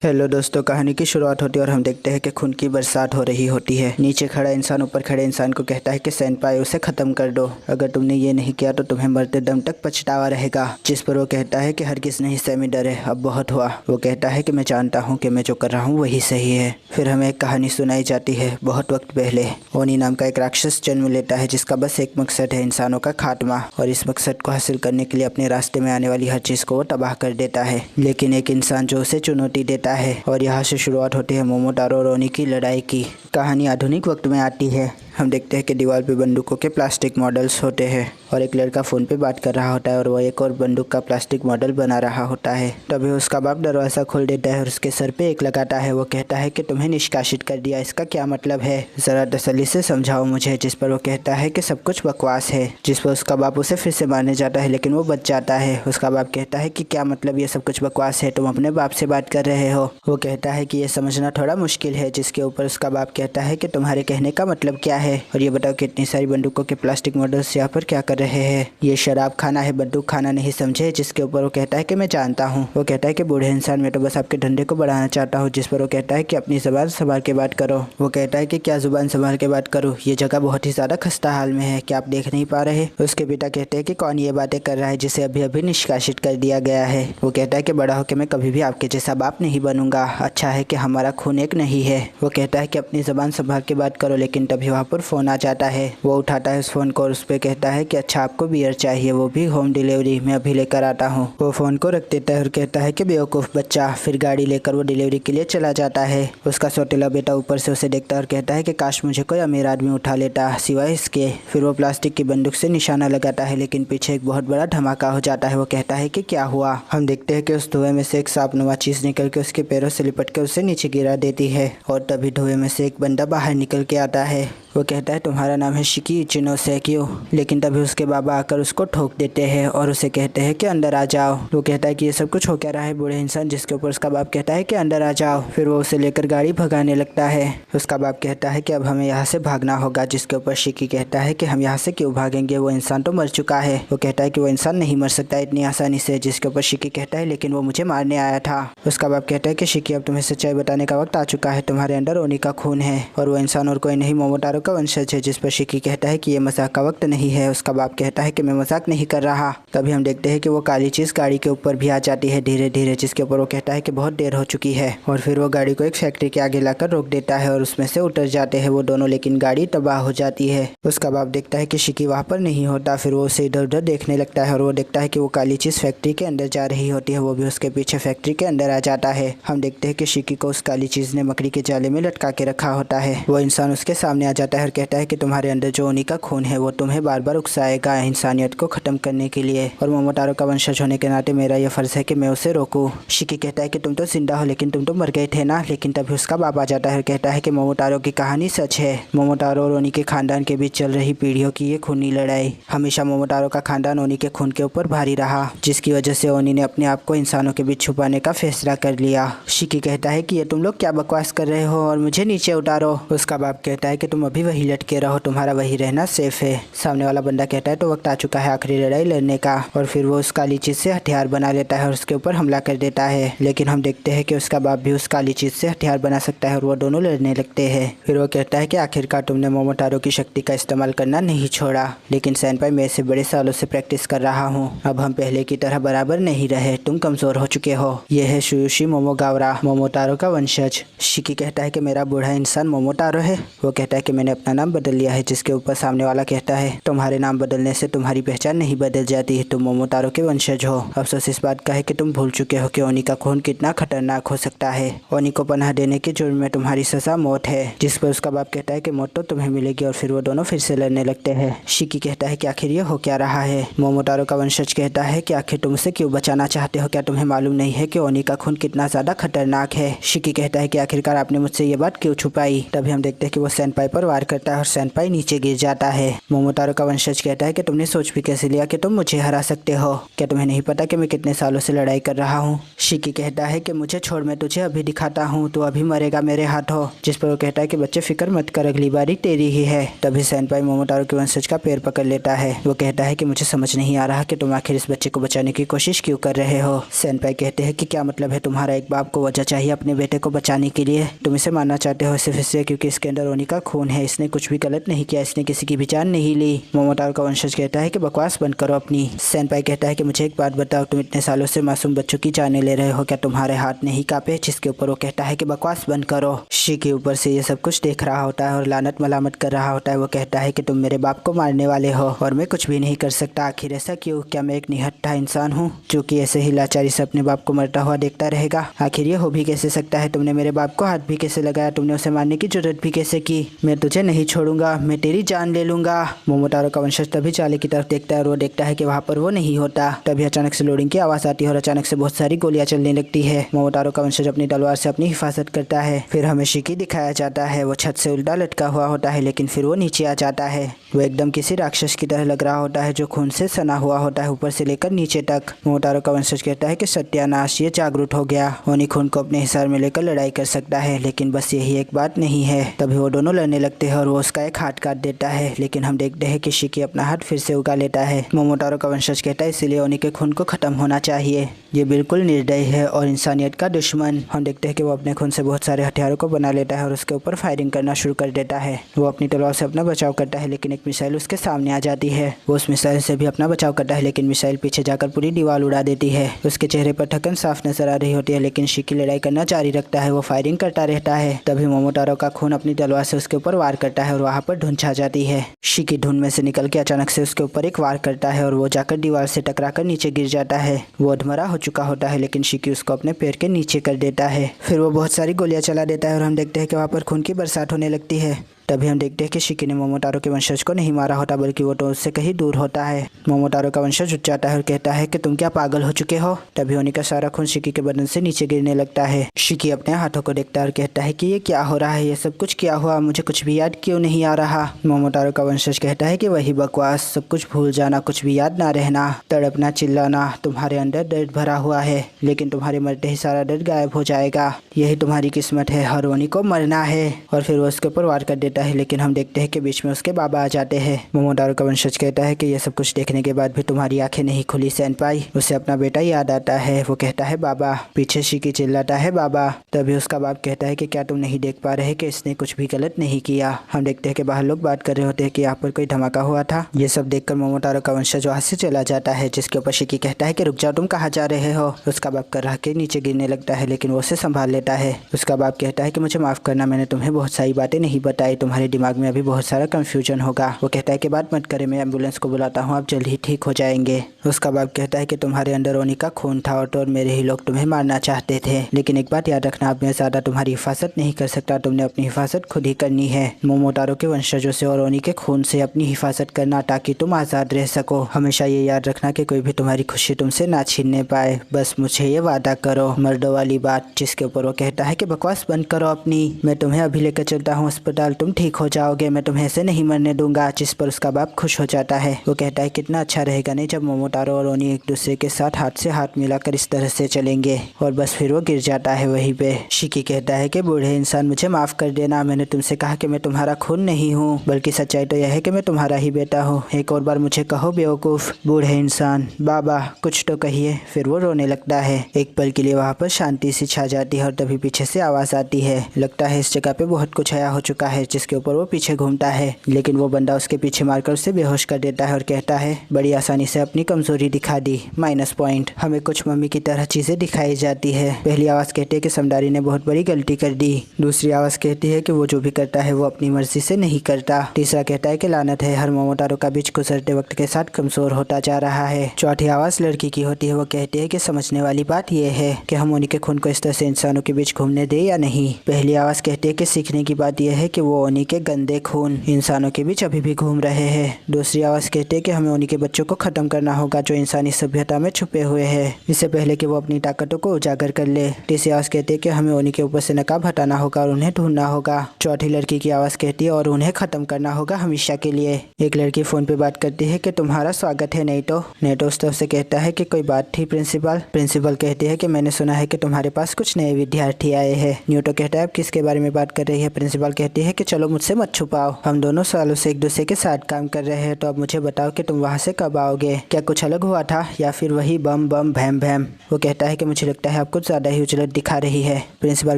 Hello दोस्तों, कहानी की शुरुआत होती है और हम देखते हैं कि खून की बरसात हो रही होती है। नीचे खड़ा इंसान ऊपर खड़े इंसान को कहता है कि सेनपाई उसे खत्म कर दो, अगर तुमने ये नहीं किया तो तुम्हें मरते दम तक पछतावा रहेगा। जिस पर वो कहता है कि हरगिज़ नहीं सैमी, डरे अब बहुत हुआ। वो कहता है कि मैं जानता हूँ कि मैं जो कर रहा हूँ वही सही है। फिर हमें एक कहानी सुनाई जाती है। बहुत वक्त पहले ओनी नाम का एक राक्षस जन्म लेता है जिसका बस एक मकसद है, इंसानों का खात्मा। और इस मकसद को हासिल करने के लिए अपने रास्ते में आने वाली हर चीज़ को वो तबाह कर देता है। लेकिन एक इंसान जो उसे चुनौती देता है और यहाँ से शुरुआत होती है मोमोटारो और ओनी की लड़ाई की। कहानी आधुनिक वक्त में आती है। हम देखते हैं कि दीवार पे बंदूकों के प्लास्टिक मॉडल्स होते हैं और एक लड़का फ़ोन पे बात कर रहा होता है और वो एक और बंदूक का प्लास्टिक मॉडल बना रहा होता है। तभी उसका बाप दरवाज़ा खोल देता है और उसके सर पे एक लगाता है। वो कहता है कि तुम्हें निष्कासित कर दिया, इसका क्या मतलब है, ज़रा तसल्ली से समझाओ मुझे। जिस पर वो कहता है कि सब कुछ बकवास है। जिस पर उसका बाप उसे फिर से मारने जाता है लेकिन वो बच जाता है। उसका बाप कहता है कि क्या मतलब ये सब कुछ बकवास है, तुम अपने बाप से बात कर रहे हो। वो कहता है कि ये समझना थोड़ा मुश्किल है। जिसके ऊपर उसका बाप कहता है कि तुम्हारे कहने का मतलब क्या है और ये बताओ कितनी सारी बंदूकों के प्लास्टिक मॉडल्स यहाँ पर क्या कर रहे हैं, ये शराब खाना है, बंदूक खाना नहीं, समझे। जिसके ऊपर वो कहता है कि मैं जानता हूँ। वो कहता है कि बूढ़े इंसान, मैं तो बस आपके धंधे को बढ़ाना चाहता हूँ। जिस पर वो कहता है कि अपनी ज़बान संभाल के बात करो। वो कहता है कि क्या ज़ुबान संभाल के बात करूँ, ये जगह बहुत ही ज़्यादा खस्ता हाल में है, क्या आप देख नहीं पा रहे। उसके पिता कहते हैं कि कौन ये बातें कर रहा है जिसे अभी अभी निष्कासित कर दिया गया है। वो कहता है कि बड़ा होकर मैं कभी भी आपके जैसा बाप नहीं बनूंगा, अच्छा है कि हमारा खून एक नहीं है। वो कहता है कि अपनी ज़बान संभाल के बात करो। लेकिन तभी वहाँ पर फ़ोन आ जाता है। वो उठाता है उस फ़ोन को और उस पर कहता है कि अच्छा आपको बियर चाहिए, वो भी होम डिलीवरी, मैं अभी लेकर आता हूँ। वो फ़ोन को रख देता है और कहता है कि बेवकूफ़ बच्चा। फिर गाड़ी लेकर वो डिलीवरी के लिए चला जाता है। उसका सौतेला बेटा ऊपर से उसे देखता है और कहता है कि काश मुझे कोई अमीर आदमी उठा लेता सिवाय इसके। फिर वो प्लास्टिक की बंदूक से निशाना लगाता है लेकिन पीछे एक बहुत बड़ा धमाका हो जाता है। वो कहता है कि क्या हुआ। हम देखते हैं कि उस धुएं में से एक सांपनुमा चीज़ निकल के उसके पैरों से लिपट के उसे नीचे गिरा देती है और तभी धुएं में से एक बंदा बाहर निकल के आता है। वो कहता है तुम्हारा नाम है शिकी इचिनोसेकियो। लेकिन तभी उसके बाबा आकर उसको ठोक देते हैं और उसे कहते हैं कि अंदर आ जाओ। वो कहता है कि ये सब कुछ हो क्या रहा है बूढ़े इंसान। जिसके ऊपर उसका बाप कहता है कि अंदर आ जाओ। फिर वो उसे लेकर गाड़ी भगाने लगता है। उसका बाप कहता है कि अब हमें यहाँ से भागना होगा। जिसके ऊपर शिकी कहता है कि हम यहाँ से क्यों भागेंगे, वो इंसान तो मर चुका है। वो कहता है कि वो इंसान नहीं मर सकता इतनी आसानी से। जिसके ऊपर शिकी कहता है लेकिन वो मुझे मारने आया था। उसका बाप कहता है कि शिकी अब तुम्हें सच्चाई बताने का वक्त आ चुका है, तुम्हारे अंदर ओनी का खून है और वो इंसान और कोई नहीं मोमोटारो का वंशज है। जिस पर शिकी कहता है कि ये मजाक का वक्त नहीं है। उसका बाप कहता है कि मैं मजाक नहीं कर रहा। तभी हम देखते हैं कि वो काली चीज़ गाड़ी के ऊपर भी आ जाती है धीरे धीरे। जिसके ऊपर वो कहता है कि बहुत देर हो चुकी है और फिर वो गाड़ी को एक फैक्ट्री के आगे लाकर रोक देता है और उसमें से उतर जाते हैं वो दोनों, लेकिन गाड़ी तबाह हो जाती है। उसका बाप देखता है कि शिकी वहाँ पर नहीं होता। फिर वो उसे इधर उधर देखने लगता है और वो देखता है कि वो काली चीज़ फैक्ट्री के अंदर जा रही होती है। वो भी उसके पीछे फैक्ट्री के अंदर आ जाता है। हम देखते हैं कि शिकी को उस काली चीज़ ने मकड़ी के जाले में लटका के रखा होता है। वो इंसान उसके सामने आ जाता है और कहता है कि तुम्हारे अंदर जो ओनी का खून है वो तुम्हें बार बार उकसाएगा इंसानियत को ख़त्म करने के लिए, और मोमोटारो का वंशज होने के नाते मेरा यह फ़र्ज़ है कि मैं उसे रोकूं। शिकी कहता है कि तुम तो जिंदा हो लेकिन तुम तो मर गए थे ना। लेकिन तभी उसका बाप आ जाता है और कहता है कि मोमोटारो की कहानी सच है। मोमोटारो और ओनी के खानदान के बीच चल रही पीढ़ियों की ये खूनी लड़ाई, हमेशा मोमोटारो का खानदान ओनी के खून के ऊपर भारी रहा, जिसकी वजह से ओनी ने अपने आप को इंसानों के बीच छुपाने का फैसला कर लिया। शिकी कहता है कि ये तुम लोग क्या बकवास कर रहे हो और मुझे नीचे उतारो। उसका बाप कहता है कि तुम अभी वही लटके रहो, तुम्हारा वही रहना सेफ है। सामने वाला बंदा कहता है तो वक्त आ चुका है आखिरी लड़ाई लड़ने का, और फिर वो उस काली चीज़ से हथियार बना लेता है और उसके ऊपर हमला कर देता है। लेकिन हम देखते हैं कि उसका बाप भी उस काली चीज़ से हथियार बना सकता है और वो दोनों लड़ने लगते हैं। फिर वो कहता है कि आखिरकार तुमने मोमोटारो की शक्ति का इस्तेमाल करना नहीं छोड़ा, लेकिन सेनपाई मैं इसे बड़े सालों से प्रैक्टिस कर रहा हूँ, अब हम पहले की तरह बराबर नहीं रहे, तुम कमज़ोर हो चुके हो। यह है शुयुशी मोमोगावरा, मोमोटारो का वंशज। शिकी कहता है कि मेरा बूढ़ा इंसान मोमोटारो है। वो कहता है कि मैंने अपना नाम बदल लिया है। जिसके ऊपर सामने वाला कहता है तुम्हारे नाम बदलने से तुम्हारी पहचान नहीं बदल जाती, तुम मोमोटारो के वंशज हो। अफसोस इस बात का है कि तुम भूल चुके हो कि ओनी का खून कितना खतरनाक हो सकता है। ओनी को पनाह देने के जुर्म में तुम्हारी सजा मौत है। जिस पर उसका बाप कहता है कि मौत तो तुम्हें मिलेगी, और फिर वो दोनों फिर से लड़ने लगते हैं। शिकी कहता है कि आखिर ये हो क्या रहा है। मोमोटारो का वंशज कहता है कि आखिर तुम उसे क्यों बचाना चाहते हो, क्या तुम्हें मालूम नहीं है कि ओनी का खून कितना ज्यादा खतरनाक है। शिकी कहता है कि आखिरकार आपने मुझसे ये बात क्यों छुपाई। तभी हम देखते हैं कि वो सेनपाई पर वार वार करता है और सेनपाई नीचे गिर जाता है। मोमोतारो का वंशज कहता है कि तुमने सोच भी कैसे लिया कि तुम मुझे हरा सकते हो? क्या तुम्हें नहीं पता कि मैं कितने सालों से लड़ाई कर रहा हूँ? शिकी कहता है कि मुझे छोड़, मैं तुझे अभी दिखाता हूँ, तू अभी मरेगा मेरे हाथों। जिस पर वो कहता है कि बच्चे फिक्र मत कर, अगली बारी तेरी ही है। तभी सेनपाई मोमोतारो के वंशज का पैर पकड़ लेता है। वो कहता है कि मुझे समझ नहीं आ रहा कि तुम आखिर इस बच्चे को बचाने की कोशिश क्यों कर रहे हो। सेनपाई कहते हैं कि क्या मतलब है तुम्हारा? एक बाप को वजह चाहिए अपने बेटे को बचाने के लिए। तुम इसे मारना चाहते हो सिर्फ इसलिए क्योंकि इसके अंदर ओनी का खून है। इसने कुछ भी गलत नहीं किया, इसने किसी की भी जान नहीं ली। मोमोतारो का वंशज कहता है कि बकवास बंद करो अपनी। सेनपाई कहता है कि मुझे एक बात बताओ, तुम इतने सालों से मासूम बच्चों की जानें ले रहे हो, क्या तुम्हारे हाथ नहीं कांपे? जिसके ऊपर वो कहता है कि बकवास बंद करो। शिकी ऊपर से ये सब कुछ देख रहा होता है और लानत मलामत कर रहा होता है। वो कहता है कि तुम मेरे बाप को मारने वाले हो और मैं कुछ भी नहीं कर सकता। आखिर ऐसा क्यों? क्या मैं एक निहत्था इंसान हूँ जो कि ऐसे ही लाचारी से अपने बाप को मरता हुआ देखता रहेगा? आखिर ये हो भी कैसे सकता है? तुमने मेरे बाप को हाथ भी कैसे लगाया? तुमने उसे मारने की जरूरत भी कैसे की? मैं तुझे नहीं छोड़ूंगा, मैं तेरी जान ले लूंगा। मोमोतारो का वंशज तभी चाले की तरफ देखता है और वो देखता है कि वहाँ पर वो नहीं होता। तभी अचानक से लोडिंग की आवाज आती है और अचानक से बहुत सारी गोलियां चलने लगती है। मोमोतारो का वंशज अपनी तलवार से अपनी हिफाजत करता है। फिर हमें शिकी दिखाया जाता है। वो छत से उल्टा लटका हुआ होता है लेकिन फिर वो नीचे आ जाता है। वो एकदम किसी राक्षस की तरह लग रहा होता है जो खून से सना हुआ होता है ऊपर से लेकर नीचे तक। मोमोतारो का वंशज कहता है कि सत्यानाश, ये जागरूक हो गया। ओनी खून को अपने हिसार में लेकर लड़ाई कर सकता है, लेकिन बस यही एक बात नहीं है। तभी वो दोनों लड़ने लगते हैं और वो उसका एक हाथ काट देता है, लेकिन हम देखते हैं कि शिकी अपना हाथ फिर से उगा लेता है। मोमोतारो का वंशज कहता है इसीलिए ओनी के खून को खत्म होना चाहिए, ये बिल्कुल निर्दयी है और इंसानियत का दुश्मन। हम देखते हैं कि वो अपने खून से बहुत सारे हथियारों को बना लेता है और उसके ऊपर फायरिंग करना शुरू कर देता है। वो अपनी तलवार से अपना बचाव करता है लेकिन एक मिसाइल उसके सामने आ जाती है। वो उस मिसाइल से भी अपना बचाव करता है लेकिन मिसाइल पीछे जाकर पूरी दीवार उड़ा देती है। उसके चेहरे पर थकन साफ नजर आ रही होती है लेकिन शिकी लड़ाई करना जारी रखता है। वो फायरिंग करता रहता है। तभी मोमोतारो का खून अपनी तलवार से उसके ऊपर वार करता है और वहाँ पर धुंध छा जाती है। शिकी धुंध में से निकल के अचानक से उसके ऊपर एक वार करता है और वो जाकर दीवार से टकराकर नीचे गिर जाता है। वो अधमरा हो चुका होता है लेकिन शिकी उसको अपने पैर के नीचे कर देता है। फिर वो बहुत सारी गोलियां चला देता है और हम देखते हैं कि वहाँ पर खून की बरसात होने लगती है। तभी हम देखते हैं कि शिकी ने मोमोतारो के वंशज को नहीं मारा होता बल्कि वो तो उससे कहीं दूर होता है। मोमोतारो का वंशज उठ जाता है और कहता है कि तुम क्या पागल हो चुके हो? तभी ओनी का सारा खून शिकी के बदन से नीचे गिरने लगता है। शिकी अपने हाथों को देखता है और कहता है कि ये क्या हो रहा है, ये सब कुछ क्या हुआ, मुझे कुछ भी याद क्यों नहीं आ रहा? मोमोतारो का वंशज कहता है कि वही बकवास, सब कुछ भूल जाना, कुछ भी याद ना रहना, तड़पना चिल्लाना, तुम्हारे अंदर दर्द भरा हुआ है लेकिन तुम्हारे मरते ही सारा दर्द गायब हो जाएगा, यही तुम्हारी किस्मत है, हर ओनी को मरना है। और फिर वो उसके ऊपर वार कर देता है लेकिन हम देखते हैं कि बीच में उसके बाबा आ जाते हैं। मोमोतारो का वंशज कहता है कि ये सब कुछ देखने के बाद भी तुम्हारी आंखें नहीं खुली सेनपाई। उसे अपना बेटा याद आता है। वो कहता है बाबा। पीछे शिकी चिल्लाता है बाबा। तभी उसका बाप कहता है कि क्या तुम नहीं देख पा रहे कि इसने कुछ भी गलत नहीं किया? हम देखते हैं कि बाहर लोग बात कर रहे होते हैं कि यहाँ पर कोई धमाका हुआ था। ये सब देखकर मोमोतारो का वंशज वहाँ से चला जाता है, जिसके ऊपर शिकी कहता है कि रुक जाओ, तुम कहाँ जा रहे हो? उसका बाप कर रहा के नीचे गिरने लगता है लेकिन वो उसे संभाल लेता है। उसका बाप कहता है कि मुझे माफ करना, मैंने तुम्हें बहुत सारी बातें नहीं बताई, तुम्हारे दिमाग में अभी बहुत सारा कंफ्यूजन होगा। वो कहता है कि बात मत करे, मैं एम्बुलेंस को बुलाता हूँ, आप जल्द ही ठीक हो जाएंगे। उसका बाप कहता है कि तुम्हारे अंदर ओनी का खून था और मेरे ही लोग तुम्हें मारना चाहते थे, लेकिन एक बात याद रखना, अब मैं ज्यादा तुम्हारी हिफाजत नहीं कर सकता, तुमने अपनी हिफाजत खुद ही करनी है। मोमोतारो के वंशजों से और ओनी के खून से अपनी हिफाजत करना ताकि तुम आज़ाद रह सको। हमेशा ये याद रखना कि कोई भी तुम्हारी खुशी तुमसे ना छीनने पाए, बस मुझे ये वादा करो। मर्दों वाली बात, जिसके ऊपर वो कहता है कि बकवास बंद करो अपनी, मैं तुम्हें अभी लेकर चलता हूँ अस्पताल, तुम ठीक हो जाओगे, मैं तुम्हें ऐसे नहीं मरने दूंगा। जिस पर उसका बाप खुश हो जाता है। वो कहता है कितना अच्छा रहेगा नहीं जब मोमोतारो और ओनी एक दूसरे के साथ हाथ से हाथ मिलाकर इस तरह से चलेंगे। और बस फिर वो गिर जाता है वहीं पे। शिकी कहता है कि बूढ़े इंसान मुझे माफ कर देना, मैंने तुमसे कहा कि मैं तुम्हारा खून नहीं हूँ, बल्कि सच्चाई तो यह है कि मैं तुम्हारा ही बेटा हूँ। एक और बार मुझे कहो बेवकूफ। बूढ़े इंसान, बाबा कुछ तो कहिए। फिर वो रोने लगता है। एक पल के लिए वहाँ पर शांति सी छा जाती है और तभी पीछे से आवाज आती है। लगता है इस जगह पे बहुत कुछ आया हो चुका है। जिसके ऊपर वो पीछे घूमता है लेकिन वो बंदा उसके पीछे मारकर उसे बेहोश कर देता है और कहता है बड़ी आसानी से अपनी कमजोरी दिखा दी, -पॉइंट। हमें कुछ मम्मी की तरह चीजें दिखाई जाती है। पहली आवाज कहती है कि समदारी ने बहुत बड़ी गलती कर दी। दूसरी आवाज कहती है कि वो जो भी करता है वो अपनी मर्जी से नहीं करता। तीसरा कहता है कि लानत है, हर मोमोतारो का बीच गुजरते वक्त के साथ कमजोर होता जा रहा है। चौथी आवाज लड़की की होती है। वो कहती है कि समझने वाली बात यह है कि हम ओनी के खून को इस तरह से इंसानों के बीच घूमने दे या नहीं। पहली आवाज कहती है कि सीखने की बात यह है कि वो ओनी उन्हीं के गंदे खून इंसानों के बीच अभी भी घूम रहे हैं। दूसरी आवाज़ कहती है कि हमें उन्हीं के बच्चों को ख़त्म करना होगा जो इंसानी सभ्यता में छुपे हुए हैं, इससे पहले कि वो अपनी ताकतों को उजागर कर ले। तीसरी आवाज़ कहती है कि हमें उन्हीं के ऊपर से नकाब हटाना होगा और उन्हें ढूंढना होगा। चौथी लड़की की आवाज़ कहती है और उन्हें ख़त्म करना होगा हमेशा के लिए। एक लड़की फ़ोन पे बात करती है कि तुम्हारा स्वागत है नेटो। नेटो उस तरफ से कहता है कि कोई बात थी प्रिंसिपल। प्रिंसिपल कहती है कि मैंने सुना है कि तुम्हारे पास कुछ नए विद्यार्थी आए हैं। न्यूटो कहता है आप किसके बारे में बात कर रही है। प्रिंसिपल कहती है कि चलो मुझसे मत छुपाओ, हम दोनों सालों से एक दूसरे के साथ काम कर रहे हैं, तो अब मुझे बताओ कि तुम वहाँ से कब आओगे। क्या कुछ अलग हुआ था या फिर वही बम बम भैम भैम। वो कहता है कि मुझे लगता है आप कुछ ज़्यादा ही उजलत दिखा रही है। प्रिंसिपल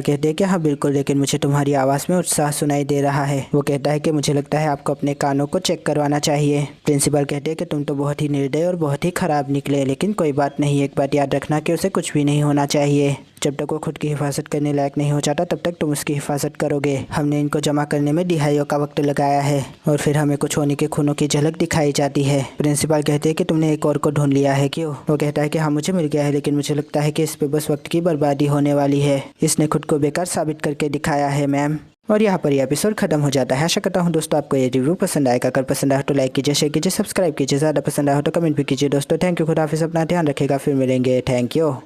कहते हैं कि हाँ बिल्कुल, लेकिन मुझे तुम्हारी आवाज़ में उत्साह सुनाई दे रहा है। वो कहता है कि मुझे लगता है आपको अपने कानों को चेक करवाना चाहिए। प्रिंसिपल कहते हैं कि तुम तो बहुत ही निर्दय और बहुत ही ख़राब निकले, लेकिन कोई बात नहीं, एक बात याद रखना कि उसे कुछ भी नहीं होना चाहिए। जब तक वो खुद की हिफाजत करने लायक नहीं हो जाता तब तक तुम उसकी हिफाजत करोगे। हमने इनको जमा करने में दिहाइयों का वक्त लगाया है और फिर हमें कुछ होने के खूनों की झलक दिखाई जाती है। प्रिंसिपल कहते हैं कि तुमने एक और को ढूंढ लिया है क्यों। वो कहता है कि हाँ मुझे मिल गया है, लेकिन मुझे लगता है कि इस पे बस वक्त की बर्बादी होने वाली है। इसने खुद को बेकार साबित करके दिखाया है मैम। और यहाँ पर यह एपिसोड खत्म हो जाता है। आशा करता हूँ दोस्तों आपको ये रिव्यू पसंद आएगा। अगर पसंद आया तो लाइक कीजिए, शेयर कीजिए, सब्सक्राइब कीजिए। ज़्यादा पसंद आया हो तो कमेंट भी कीजिए। दोस्तों थैंक यू, खुदा हाफिज़, अपना ध्यान रखेगा, फिर मिलेंगे। Thank you.